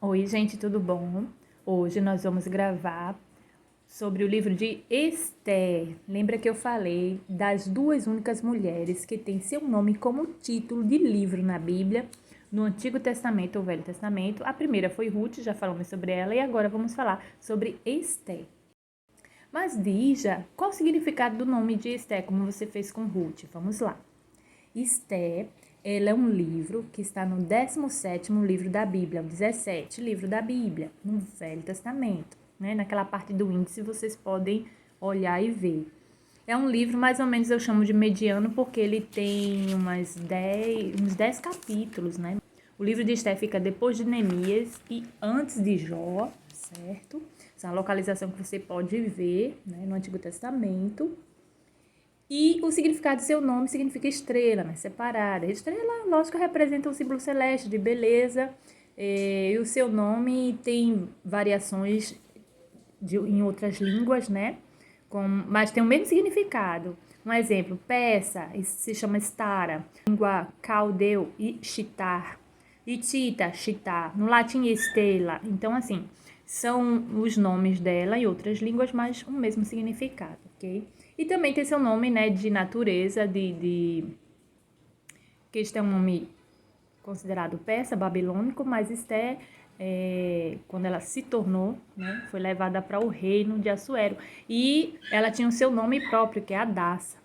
Oi, gente, tudo bom? Hoje nós vamos gravar sobre o livro de Esther. Lembra que eu falei das duas únicas mulheres que têm seu nome como título de livro na Bíblia, no Antigo Testamento ou Velho Testamento? A primeira foi Ruth, já falamos sobre ela, e agora vamos falar sobre Esther. Mas Dija, qual o significado do nome de Esther, como você fez com Ruth? Vamos lá. Esther, ela é um livro que está no 17º livro da Bíblia, o 17 livro da Bíblia, no Velho Testamento, né? Naquela parte do índice vocês podem olhar e ver. É um livro mais ou menos eu chamo de mediano porque ele tem uns 10 capítulos, né? O livro de Esther fica depois de Neemias e antes de Jó, certo? Essa é uma localização que você pode ver, né, no Antigo Testamento. E o significado do seu nome significa estrela, né? Separada. Estrela, lógico, representa um símbolo celeste de beleza. E o seu nome tem variações em outras línguas, né? Mas tem o mesmo significado. Um exemplo, peça, isso se chama stara. Língua caldeu e chitar. Itita, chitar. No latim, estela. Então, assim, são os nomes dela em outras línguas, mas o mesmo significado, ok? E também tem seu nome, né, de natureza, que este é um nome considerado persa, babilônico, mas Esté, quando ela se tornou, né, foi levada para o reino de Assuero. E ela tinha o seu nome próprio, que é Adassa.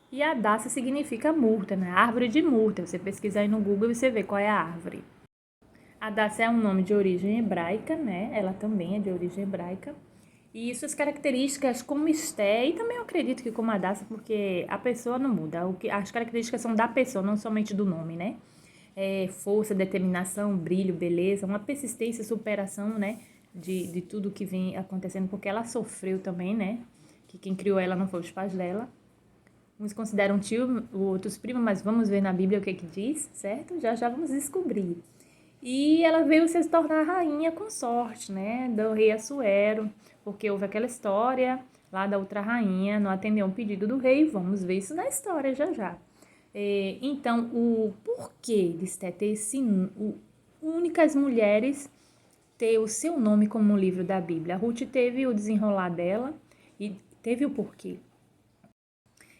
E Adassa significa murta, né? Árvore de murta. Você pesquisar aí no Google e você vê qual é a árvore. Adassa é um nome de origem hebraica, né? Ela também é de origem hebraica. E suas características como Esté, e também eu acredito que como Adassa, porque a pessoa não muda. As características são da pessoa, não somente do nome, né? Força, determinação, brilho, beleza, uma persistência, superação, né? De tudo que vem acontecendo, porque ela sofreu também, né? Que quem criou ela não foi os pais dela. Uns consideram tio, outros primo, mas vamos ver na Bíblia o que diz, certo? Já já vamos descobrir. E ela veio se tornar rainha consorte, né, do rei Assuero, porque houve aquela história lá da outra rainha, não atendeu um pedido do rei, vamos ver isso na história já já. Então, o porquê de Esté ter únicas mulheres ter o seu nome como um livro da Bíblia. A Ruth teve o desenrolar dela e teve o porquê.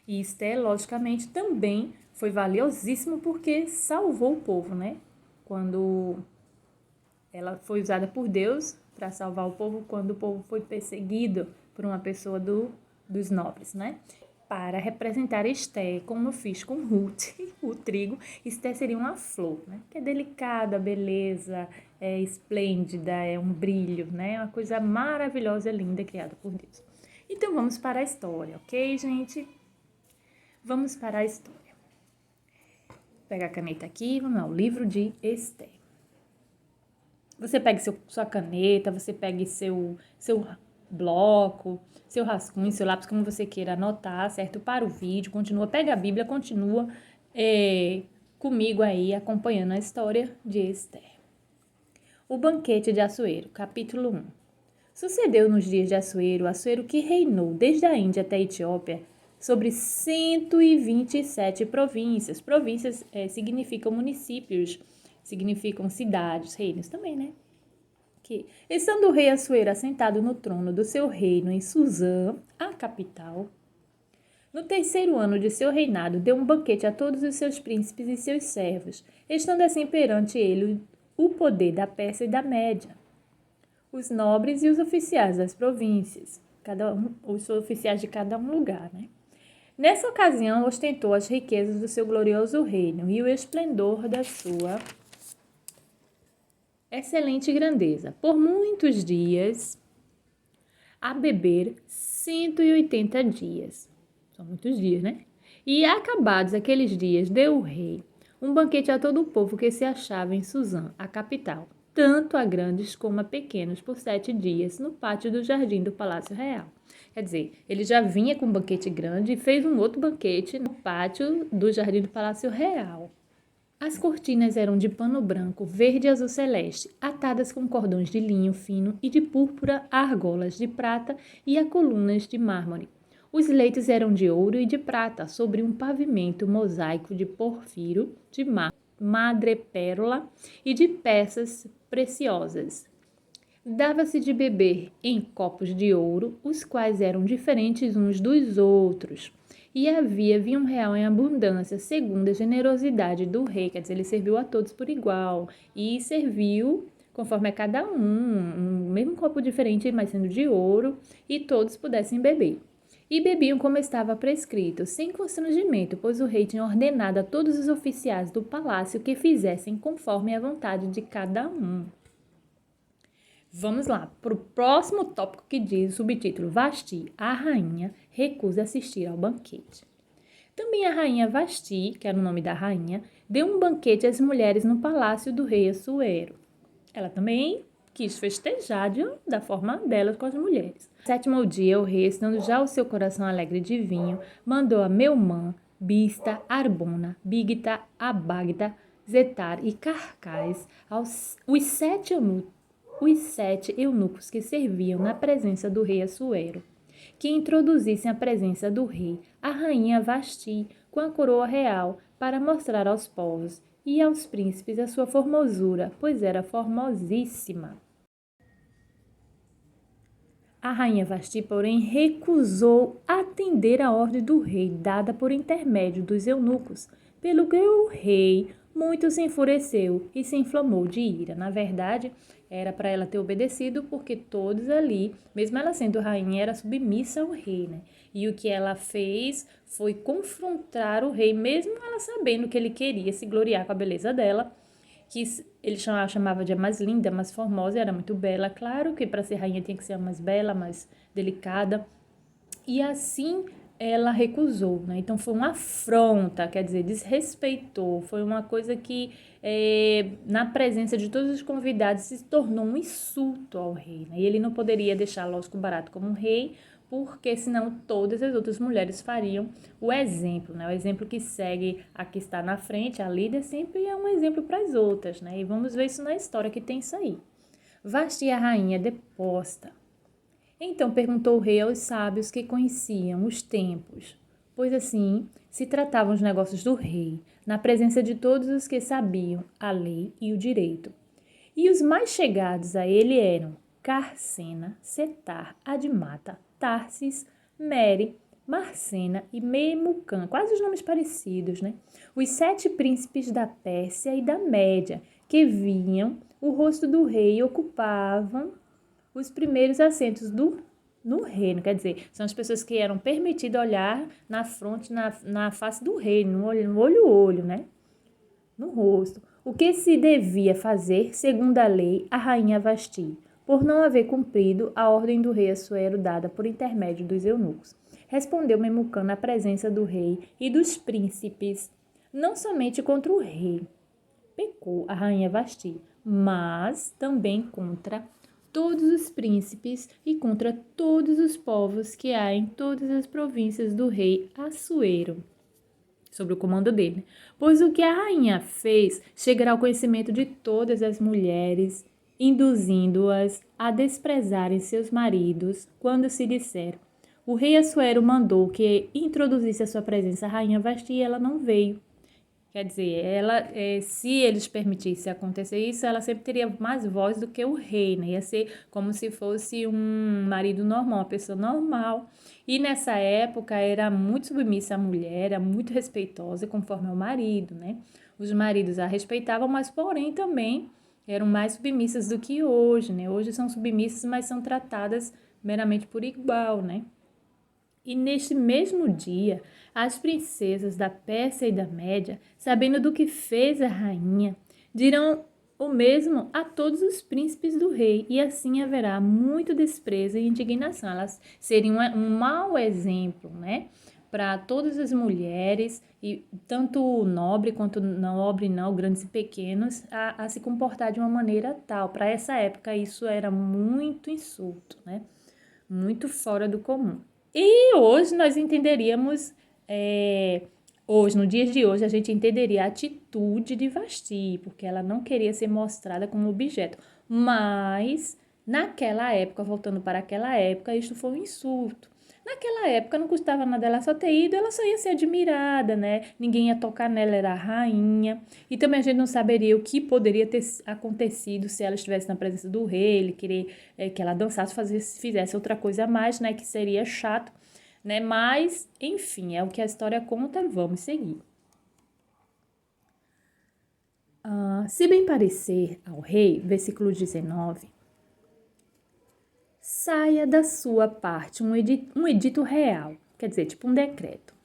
E Esté, logicamente, também foi valiosíssimo porque salvou o povo, né? Quando ela foi usada por Deus para salvar o povo, quando o povo foi perseguido por uma pessoa dos nobres, né? Para representar Esté, como eu fiz com Ruth, o trigo, Esté seria uma flor, né? Que é delicada, beleza, é esplêndida, é um brilho, né? Uma coisa maravilhosa, linda, criada por Deus. Então, vamos para a história, ok, gente? Vamos para a história. Pega a caneta aqui, vamos lá, o livro de Esther. Você pega sua caneta, você pega seu bloco, seu rascunho, seu lápis, como você queira anotar, certo? Para o vídeo, continua, pega a Bíblia, continua comigo aí, acompanhando a história de Esther. O banquete de Assuero, capítulo 1. Sucedeu nos dias de Assuero, Assuero que reinou desde a Índia até a Etiópia, sobre 127 províncias. Províncias significam municípios, significam cidades, reinos também, né? Que, estando o rei Assuero assentado no trono do seu reino em Suzã, a capital, no terceiro ano de seu reinado, deu um banquete a todos os seus príncipes e seus servos, estando assim perante ele o poder da Pérsia e da Média, os nobres e os oficiais das províncias, os oficiais de cada um lugar, né? Nessa ocasião, ostentou as riquezas do seu glorioso reino e o esplendor da sua excelente grandeza, por muitos dias, a beber 180 dias. São muitos dias, né? E acabados aqueles dias, deu o rei um banquete a todo o povo que se achava em Suzã, a capital, tanto a grandes como a pequenos, por 7 dias, no pátio do jardim do Palácio Real. Quer dizer, ele já vinha com um banquete grande e fez um outro banquete no pátio do jardim do Palácio Real. As cortinas eram de pano branco, verde e azul celeste, atadas com cordões de linho fino e de púrpura a argolas de prata e a colunas de mármore. Os leitos eram de ouro e de prata, sobre um pavimento mosaico de porfiro de mármore. madrepérola e de peças preciosas. Dava-se de beber em copos de ouro, os quais eram diferentes uns dos outros. E havia vinho real em abundância, segundo a generosidade do rei. Quer dizer, ele serviu a todos por igual. E serviu conforme a cada um mesmo copo diferente, mas sendo de ouro, e todos pudessem beber. E bebiam como estava prescrito, sem constrangimento, pois o rei tinha ordenado a todos os oficiais do palácio que fizessem conforme a vontade de cada um. Vamos lá, para o próximo tópico que diz o subtítulo: Vasti, a rainha, recusa assistir ao banquete. Também a rainha Vasti, que era o nome da rainha, deu um banquete às mulheres no palácio do rei Assuero. Ela também quis festejar da forma dela com as mulheres. No sétimo dia, o rei, estando já o seu coração alegre de vinho, mandou a Meumã, Bista, Arbona, Bigta, Abagta, Zetar e Carcais, os sete eunucos que serviam na presença do rei Assuero, que introduzissem à presença do rei a rainha Vasti com a coroa real para mostrar aos povos e aos príncipes a sua formosura, pois era formosíssima. A rainha Vasti, porém, recusou atender a ordem do rei dada por intermédio dos eunucos, pelo que o rei muito se enfureceu e se inflamou de ira. Na verdade, era para ela ter obedecido, porque todos ali, mesmo ela sendo rainha, era submissa ao rei, né? E o que ela fez foi confrontar o rei, mesmo ela sabendo que ele queria se gloriar com a beleza dela, que ele chamava de a mais linda, mais formosa, era muito bela. Claro que para ser rainha tinha que ser a mais bela, mais delicada. E assim ela recusou, né? Então foi uma afronta, quer dizer, desrespeitou. Foi uma coisa que, na presença de todos os convidados, se tornou um insulto ao rei, né? E ele não poderia deixar, lógico, barato como um rei, porque senão todas as outras mulheres fariam o exemplo, né? O exemplo que segue a que está na frente, a líder, sempre é um exemplo para as outras, né? E vamos ver isso na história que tem isso aí. Vasti, a rainha, deposta. Então perguntou o rei aos sábios que conheciam os tempos, pois assim se tratavam os negócios do rei, na presença de todos os que sabiam a lei e o direito. E os mais chegados a ele eram Carcena, Setar, Admata, Tarsis, Mere, Marcena e Memucã, quase os nomes parecidos, né? Os 7 príncipes da Pérsia e da Média, que viam o rosto do rei e ocupavam os primeiros assentos no reino, quer dizer, são as pessoas que eram permitidas olhar na fronte, na face do rei, no olho, né? No rosto. O que se devia fazer, segundo a lei, a rainha Vasti, por não haver cumprido a ordem do rei Assuero dada por intermédio dos eunucos. Respondeu Memucã na presença do rei e dos príncipes, não somente contra o rei, pecou a rainha Vasti, mas também contra todos os príncipes e contra todos os povos que há em todas as províncias do rei Assuero, sob o comando dele. Pois o que a rainha fez chegará ao conhecimento de todas as mulheres, induzindo-as a desprezarem seus maridos, quando se disser: o rei Assuero mandou que introduzisse a sua presença a rainha Vasti e ela não veio. Quer dizer, ela, se eles permitissem acontecer isso, ela sempre teria mais voz do que o rei, né? Ia ser como se fosse um marido normal, uma pessoa normal. E nessa época era muito submissa à mulher, era muito respeitosa conforme ao marido, né? Os maridos a respeitavam, mas porém também eram mais submissas do que hoje, né? Hoje são submissas, mas são tratadas meramente por igual, né? E neste mesmo dia, as princesas da Pérsia e da Média, sabendo do que fez a rainha, dirão o mesmo a todos os príncipes do rei, e assim haverá muito desprezo e indignação. Elas seriam um mau exemplo, né, para todas as mulheres, e tanto nobre quanto nobre, não, grandes e pequenos, a se comportar de uma maneira tal. Para essa época, isso era muito insulto, né, muito fora do comum. E hoje nós entenderíamos, hoje, no dia de hoje, a gente entenderia a atitude de Vasti, porque ela não queria ser mostrada como objeto. Mas, naquela época, voltando para aquela época, isto foi um insulto. Naquela época não custava nada ela só ter ido, ela só ia ser admirada, né? Ninguém ia tocar nela, era a rainha. E também a gente não saberia o que poderia ter acontecido se ela estivesse na presença do rei, ele querer que ela dançasse, fizesse outra coisa a mais, né? Que seria chato, né? Mas, enfim, é o que a história conta, vamos seguir. Se bem parecer ao rei, versículo 19, saia da sua parte um edito real, quer dizer, tipo um decreto,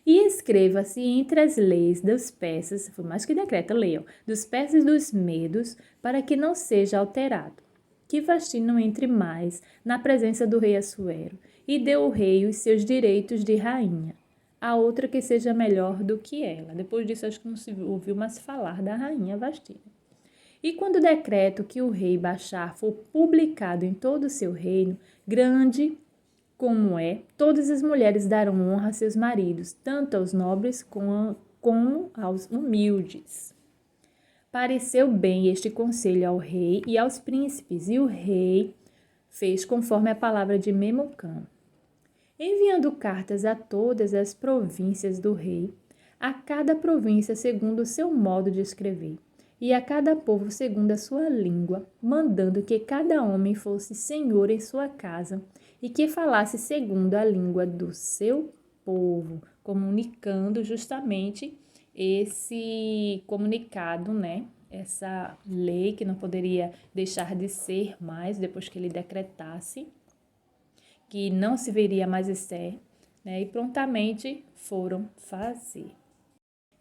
e escreva-se entre as leis dos persas, foi mais que decreto, leiam, dos persas e dos medos, para que não seja alterado, que Vasti não entre mais na presença do rei Assuero, e dê ao rei os seus direitos de rainha, a outra que seja melhor do que ela. Depois disso, acho que não se ouviu mais falar da rainha Vasti. E quando o decreto que o rei Bashar for publicado em todo o seu reino, grande como é, todas as mulheres darão honra a seus maridos, tanto aos nobres como aos humildes. Pareceu bem este conselho ao rei e aos príncipes, e o rei fez conforme a palavra de Memucã. Enviando cartas a todas as províncias do rei, a cada província segundo o seu modo de escrever, e a cada povo segundo a sua língua, mandando que cada homem fosse senhor em sua casa e que falasse segundo a língua do seu povo, comunicando justamente esse comunicado, né? Essa lei que não poderia deixar de ser mais depois que ele decretasse que não se veria mais Esther, né? E prontamente foram fazer.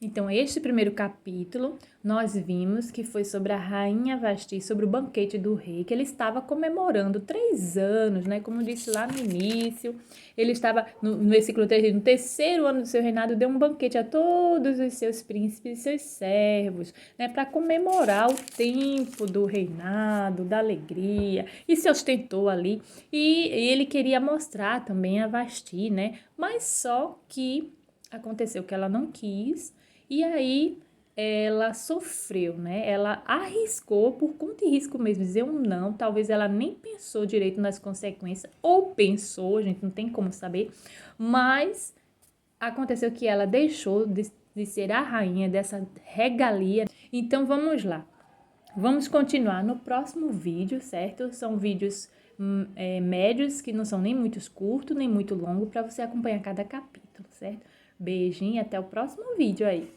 Então, este primeiro capítulo, nós vimos que foi sobre a rainha Vasti, sobre o banquete do rei, que ele estava comemorando 3 anos, né? Como disse lá no início, ele estava, no versículo 3, no terceiro ano do seu reinado, deu um banquete a todos os seus príncipes e seus servos, né? Para comemorar o tempo do reinado, da alegria, e se ostentou ali. E ele queria mostrar também a Vasti, né? Mas só que aconteceu que ela não quis, e aí ela sofreu, né? Ela arriscou, por conta e risco mesmo, dizer um não. Talvez ela nem pensou direito nas consequências, ou pensou, a gente não tem como saber, mas aconteceu que ela deixou de ser a rainha dessa regalia. Então vamos lá. Vamos continuar no próximo vídeo, certo? São vídeos médios, que não são nem muito curtos, nem muito longos, para você acompanhar cada capítulo, certo? Beijinho e até o próximo vídeo aí.